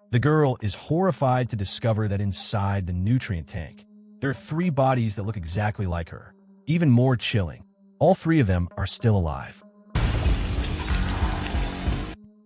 The girl is horrified to discover that inside the nutrient tank, there are three bodies that look exactly like her. Even more chilling, all three of them are still alive.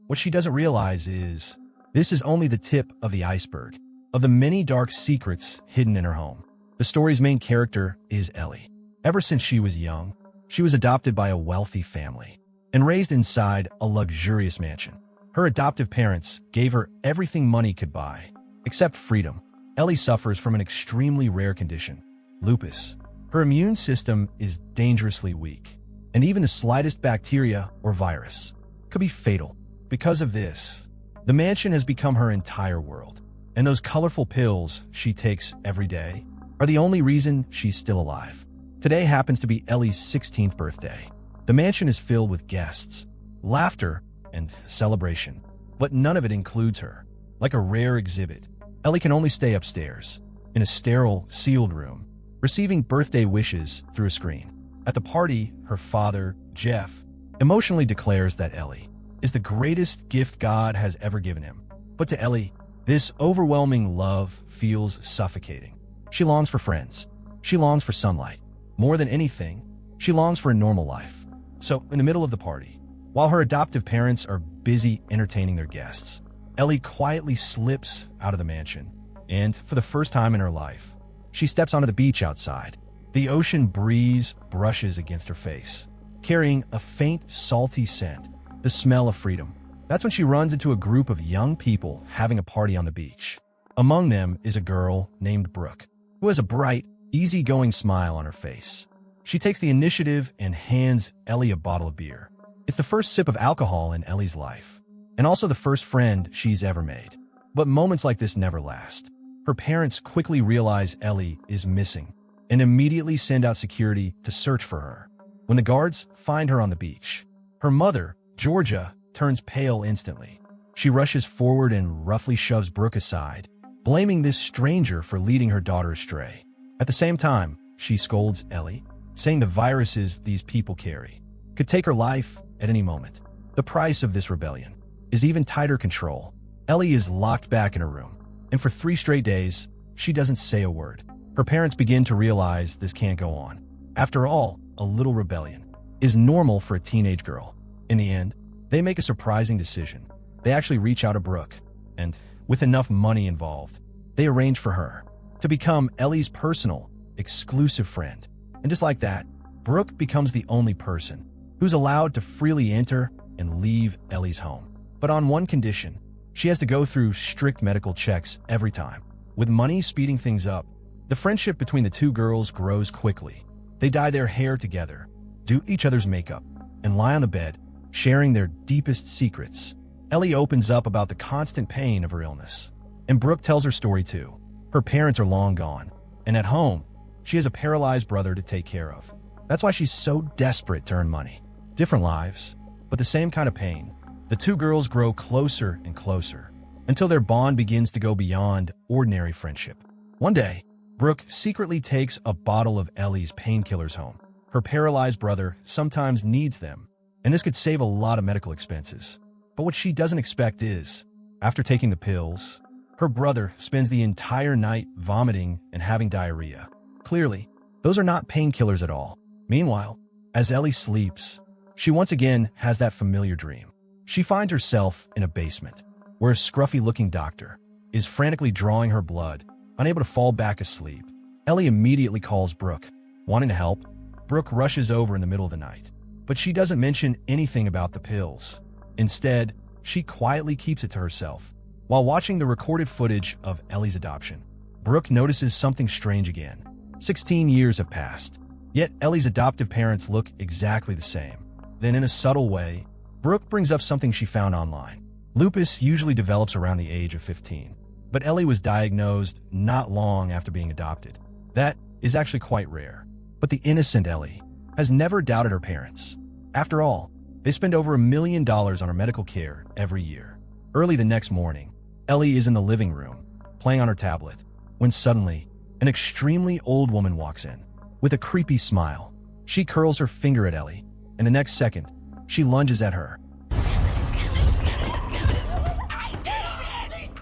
What she doesn't realize is, this is only the tip of the iceberg of the many dark secrets hidden in her home. The story's main character is Ellie. Ever since she was young, she was adopted by a wealthy family and raised inside a luxurious mansion. Her adoptive parents gave her everything money could buy, except freedom. Ellie suffers from an extremely rare condition, lupus. Her immune system is dangerously weak, and even the slightest bacteria or virus could be fatal. Because of this, the mansion has become her entire world, and those colorful pills she takes every day are the only reason she's still alive. Today happens to be Ellie's 16th birthday. The mansion is filled with guests, laughter, and celebration, but none of it includes her. Like a rare exhibit, Ellie can only stay upstairs, in a sterile, sealed room, receiving birthday wishes through a screen. At the party, her father, Jeff, emotionally declares that Ellie is the greatest gift God has ever given him. But to Ellie, this overwhelming love feels suffocating. She longs for friends. She longs for sunlight. More than anything, she longs for a normal life. So, in the middle of the party, while her adoptive parents are busy entertaining their guests, Ellie quietly slips out of the mansion, and for the first time in her life, she steps onto the beach outside. The ocean breeze brushes against her face, carrying a faint, salty scent, the smell of freedom. That's when she runs into a group of young people having a party on the beach. Among them is a girl named Brooke, who has a bright, easygoing smile on her face. She takes the initiative and hands Ellie a bottle of beer. It's the first sip of alcohol in Ellie's life, and also the first friend she's ever made. But moments like this never last. Her parents quickly realize Ellie is missing and immediately send out security to search for her. When the guards find her on the beach, her mother, Georgia, turns pale instantly. She rushes forward and roughly shoves Brooke aside, blaming this stranger for leading her daughter astray. At the same time, she scolds Ellie, saying the viruses these people carry could take her life at any moment. The price of this rebellion is even tighter control. Ellie is locked back in her room, and for 3 straight days, she doesn't say a word. Her parents begin to realize this can't go on. After all, a little rebellion is normal for a teenage girl. In the end, they make a surprising decision. They actually reach out to Brooke, and with enough money involved, they arrange for her to become Ellie's personal, exclusive friend. And just like that, Brooke becomes the only person who's allowed to freely enter and leave Ellie's home. But on one condition, she has to go through strict medical checks every time. With money speeding things up, the friendship between the two girls grows quickly. They dye their hair together, do each other's makeup, and lie on the bed, sharing their deepest secrets. Ellie opens up about the constant pain of her illness, and Brooke tells her story too. Her parents are long gone, and at home, she has a paralyzed brother to take care of. That's why she's so desperate to earn money. Different lives, but the same kind of pain. The two girls grow closer and closer, until their bond begins to go beyond ordinary friendship. One day, Brooke secretly takes a bottle of Ellie's painkillers home. Her paralyzed brother sometimes needs them, and this could save a lot of medical expenses. But what she doesn't expect is, after taking the pills, her brother spends the entire night vomiting and having diarrhea. Clearly, those are not painkillers at all. Meanwhile, as Ellie sleeps, she once again has that familiar dream. She finds herself in a basement, where a scruffy-looking doctor is frantically drawing her blood, unable to fall back asleep. Ellie immediately calls Brooke, wanting to help. Brooke rushes over in the middle of the night, but she doesn't mention anything about the pills. Instead, she quietly keeps it to herself. While watching the recorded footage of Ellie's adoption, Brooke notices something strange again. 16 years have passed, yet Ellie's adoptive parents look exactly the same. Then in a subtle way, Brooke brings up something she found online. Lupus usually develops around the age of 15, but Ellie was diagnosed not long after being adopted. That is actually quite rare. But the innocent Ellie has never doubted her parents. After all, they spend over $1 million on her medical care every year. Early the next morning, Ellie is in the living room, playing on her tablet, when suddenly, an extremely old woman walks in. With a creepy smile, she curls her finger at Ellie, and the next second, she lunges at her.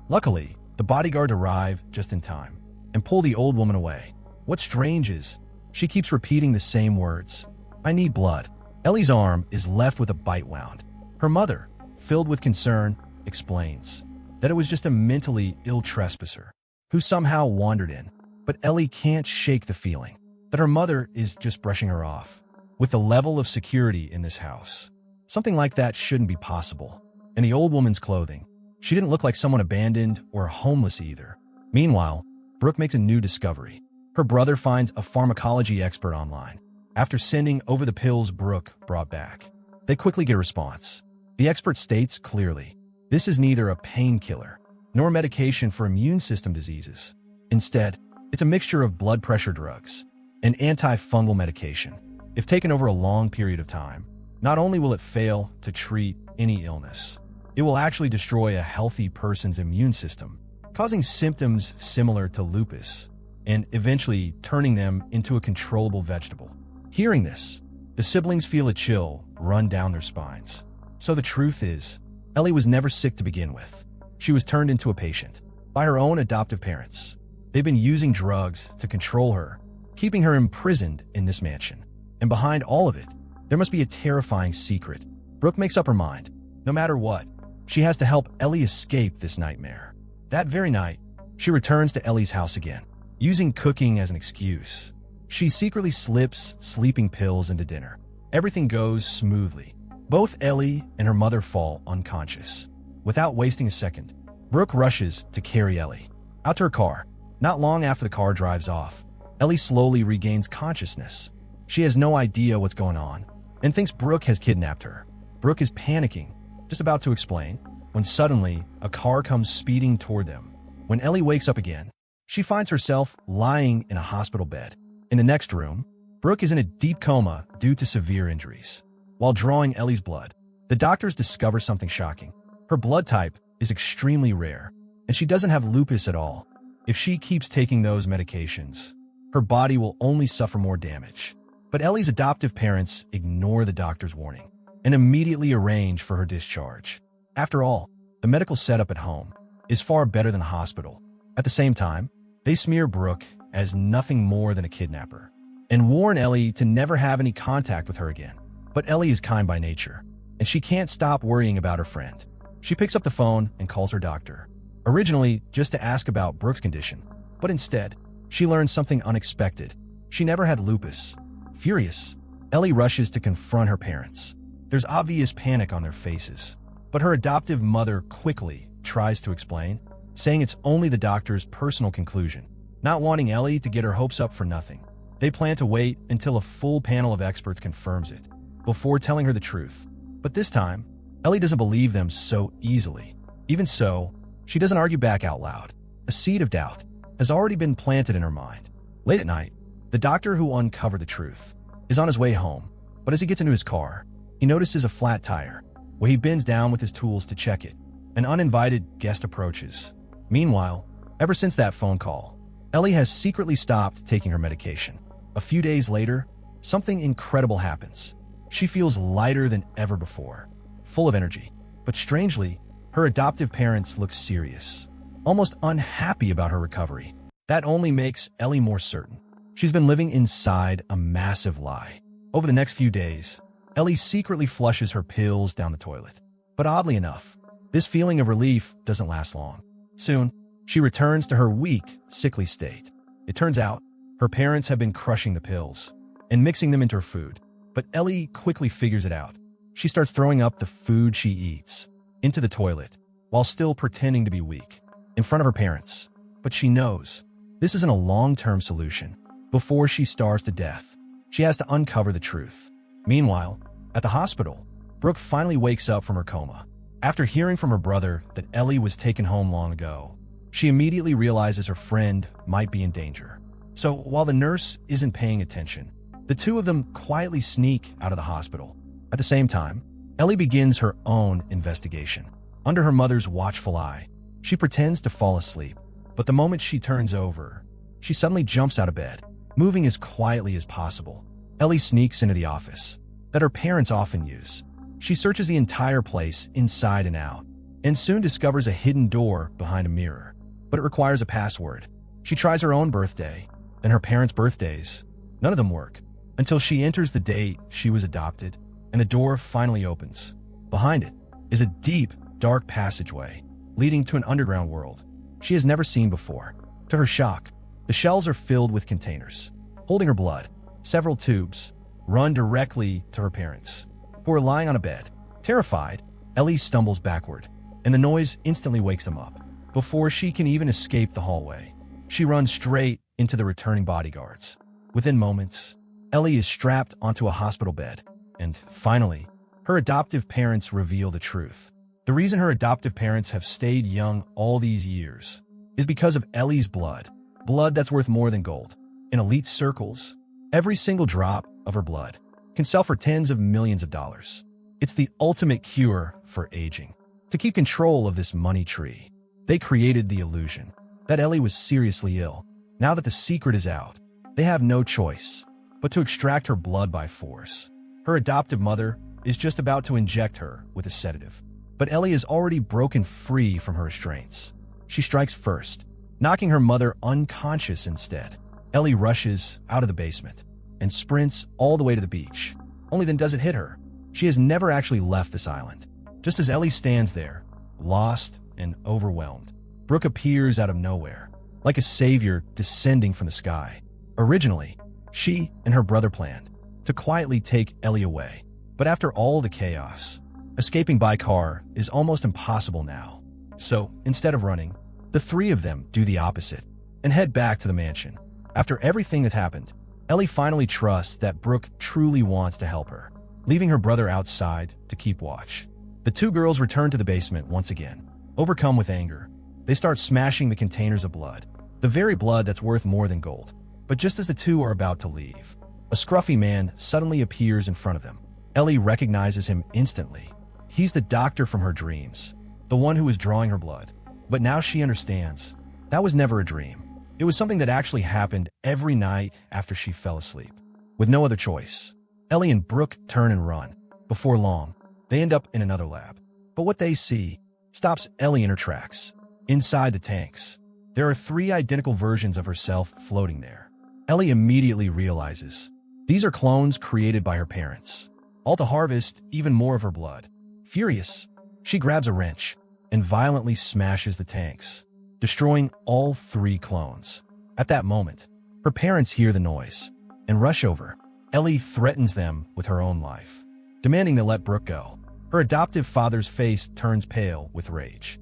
Luckily, the bodyguard arrive just in time and pull the old woman away. What's strange is, she keeps repeating the same words. I need blood. Ellie's arm is left with a bite wound. Her mother, filled with concern, explains that it was just a mentally ill trespasser who somehow wandered in. But Ellie can't shake the feeling that her mother is just brushing her off. With the level of security in this house, something like that shouldn't be possible. In the old woman's clothing, she didn't look like someone abandoned or homeless either. Meanwhile, Brooke makes a new discovery. Her brother finds a pharmacology expert online. After sending over the pills Brooke brought back, they quickly get a response. The expert states clearly, this is neither a painkiller nor medication for immune system diseases. Instead, it's a mixture of blood pressure drugs and antifungal medication. If taken over a long period of time, not only will it fail to treat any illness, it will actually destroy a healthy person's immune system, causing symptoms similar to lupus, and eventually turning them into a controllable vegetable. Hearing this, the siblings feel a chill run down their spines. So the truth is, Ellie was never sick to begin with. She was turned into a patient by her own adoptive parents. They've been using drugs to control her, keeping her imprisoned in this mansion. And behind all of it, there must be a terrifying secret. Brooke makes up her mind. No matter what, she has to help Ellie escape this nightmare. That very night, she returns to Ellie's house again, using cooking as an excuse. She secretly slips sleeping pills into dinner. Everything goes smoothly. Both Ellie and her mother fall unconscious. Without wasting a second, Brooke rushes to carry Ellie out to her car. Not long after the car drives off, Ellie slowly regains consciousness. She has no idea what's going on and thinks Brooke has kidnapped her. Brooke is panicking, just about to explain, when suddenly a car comes speeding toward them. When Ellie wakes up again, she finds herself lying in a hospital bed. In the next room, Brooke is in a deep coma due to severe injuries. While drawing Ellie's blood, the doctors discover something shocking. Her blood type is extremely rare, and she doesn't have lupus at all. If she keeps taking those medications, her body will only suffer more damage. But Ellie's adoptive parents ignore the doctor's warning and immediately arrange for her discharge. After all, the medical setup at home is far better than the hospital. At the same time, they smear Brooke as nothing more than a kidnapper and warn Ellie to never have any contact with her again. But Ellie is kind by nature, and she can't stop worrying about her friend. She picks up the phone and calls her doctor, originally just to ask about Brooke's condition, but instead, she learns something unexpected. She never had lupus. Furious, Ellie rushes to confront her parents. There's obvious panic on their faces, but her adoptive mother quickly tries to explain, saying it's only the doctor's personal conclusion. Not wanting Ellie to get her hopes up for nothing, they plan to wait until a full panel of experts confirms it before telling her the truth. But this time, Ellie doesn't believe them so easily. Even so, she doesn't argue back out loud. A seed of doubt has already been planted in her mind. Late at night, the doctor who uncovered the truth is on his way home, but as he gets into his car, he notices a flat tire. Where he bends down with his tools to check it, an uninvited guest approaches. Meanwhile, ever since that phone call, Ellie has secretly stopped taking her medication. A few days later, something incredible happens. She feels lighter than ever before, full of energy. But strangely, her adoptive parents look serious, almost unhappy about her recovery. That only makes Ellie more certain. She's been living inside a massive lie. Over the next few days, Ellie secretly flushes her pills down the toilet. But oddly enough, this feeling of relief doesn't last long. Soon, she returns to her weak, sickly state. It turns out, her parents have been crushing the pills and mixing them into her food. But Ellie quickly figures it out. She starts throwing up the food she eats into the toilet while still pretending to be weak in front of her parents. But she knows this isn't a long-term solution. Before she starves to death, she has to uncover the truth. Meanwhile, at the hospital, Brooke finally wakes up from her coma. After hearing from her brother that Ellie was taken home long ago, she immediately realizes her friend might be in danger. So while the nurse isn't paying attention, the two of them quietly sneak out of the hospital. At the same time, Ellie begins her own investigation. Under her mother's watchful eye, she pretends to fall asleep. But the moment she turns over, she suddenly jumps out of bed, moving as quietly as possible. Ellie sneaks into the office that her parents often use. She searches the entire place inside and out, and soon discovers a hidden door behind a mirror, but it requires a password. She tries her own birthday, then her parents' birthdays. None of them work, until she enters the date she was adopted, and the door finally opens. Behind it is a deep, dark passageway leading to an underground world she has never seen before. To her shock, the shelves are filled with containers holding her blood. Several tubes run directly to her parents, who are lying on a bed. Terrified, Ellie stumbles backward, and the noise instantly wakes them up. Before she can even escape the hallway, she runs straight into the returning bodyguards. Within moments, Ellie is strapped onto a hospital bed, and finally, her adoptive parents reveal the truth. The reason her adoptive parents have stayed young all these years is because of Ellie's blood that's worth more than gold. In elite circles, every single drop of her blood can sell for tens of millions of dollars. It's the ultimate cure for aging. To keep control of this money tree, they created the illusion that Ellie was seriously ill. Now that the secret is out, they have no choice but to extract her blood by force. Her adoptive mother is just about to inject her with a sedative, but Ellie is already broken free from her restraints. She strikes first, knocking her mother unconscious instead. Ellie rushes out of the basement and sprints all the way to the beach. Only then does it hit her. She has never actually left this island. Just as Ellie stands there, lost and overwhelmed, Brooke appears out of nowhere, like a savior descending from the sky. Originally, she and her brother planned to quietly take Ellie away, but after all the chaos, escaping by car is almost impossible now. So, instead of running, the three of them do the opposite and head back to the mansion. After everything that happened, Ellie finally trusts that Brooke truly wants to help her, leaving her brother outside to keep watch. The two girls return to the basement once again. Overcome with anger, they start smashing the containers of blood, the very blood that's worth more than gold. But just as the two are about to leave, a scruffy man suddenly appears in front of them. Ellie recognizes him instantly. He's the doctor from her dreams, the one who was drawing her blood. But now she understands. That was never a dream. It was something that actually happened every night after she fell asleep. With no other choice, Ellie and Brooke turn and run. Before long, they end up in another lab. But what they see stops Ellie in her tracks. Inside the tanks, there are 3 identical versions of herself floating there. Ellie immediately realizes these are clones created by her parents, all to harvest even more of her blood. Furious, she grabs a wrench and violently smashes the tanks, destroying all 3 clones. At that moment, her parents hear the noise and rush over. Ellie threatens them with her own life, demanding they let Brooke go. Her adoptive father's face turns pale with rage.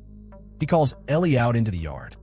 He calls Ellie out into the yard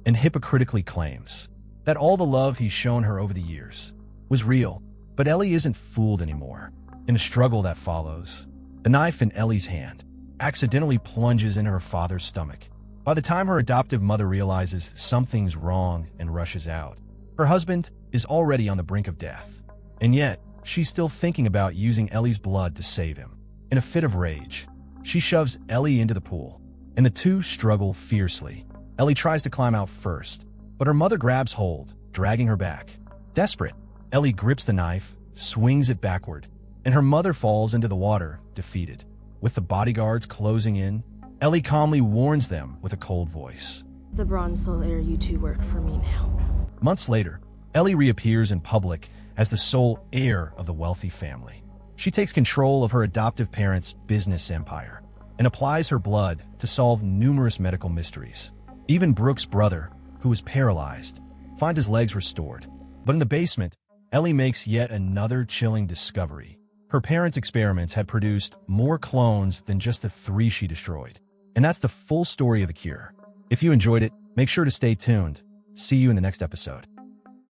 and hypocritically claims that all the love he's shown her over the years was real. But Ellie isn't fooled anymore. In a struggle that follows, the knife in Ellie's hand accidentally plunges into her father's stomach. By the time her adoptive mother realizes something's wrong and rushes out, her husband is already on the brink of death. And yet, she's still thinking about using Ellie's blood to save him. In a fit of rage, she shoves Ellie into the pool, and the two struggle fiercely. Ellie tries to climb out first, but her mother grabs hold, dragging her back. Desperate, Ellie grips the knife, swings it backward, and her mother falls into the water, defeated. With the bodyguards closing in, Ellie calmly warns them with a cold voice. The Bronze Soul Heir, you two work for me now. Months later, Ellie reappears in public as the sole heir of the wealthy family. She takes control of her adoptive parents' business empire and applies her blood to solve numerous medical mysteries. Even Brooke's brother, who was paralyzed, finds his legs restored. But in the basement, Ellie makes yet another chilling discovery. Her parents' experiments had produced more clones than just the 3 she destroyed. And that's the full story of the cure. If you enjoyed it, make sure to stay tuned. See you in the next episode.